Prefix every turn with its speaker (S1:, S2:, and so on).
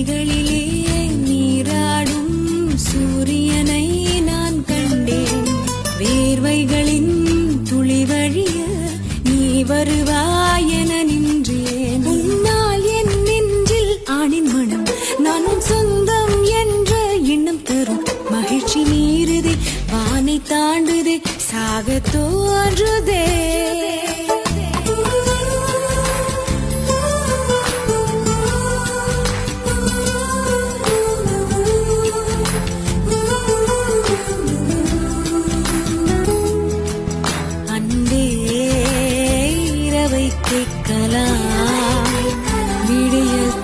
S1: விழிகளிலே நீராடும் சூரியனை நான் கண்டேன். வேர்வைகளின் துளி வழிய நீ வருவாயென நின்றேன். உன்னால் என் நெஞ்சில் ஆணின் மனம் நான் உன் சொந்தம் என்ற எண்ணம் தரும் மகிழ்ச்சி மீறுதே, வானை தாண்டுதே, சாக தோன்றுதே. அன்பே இரவை கேட்கலாம், விடியல்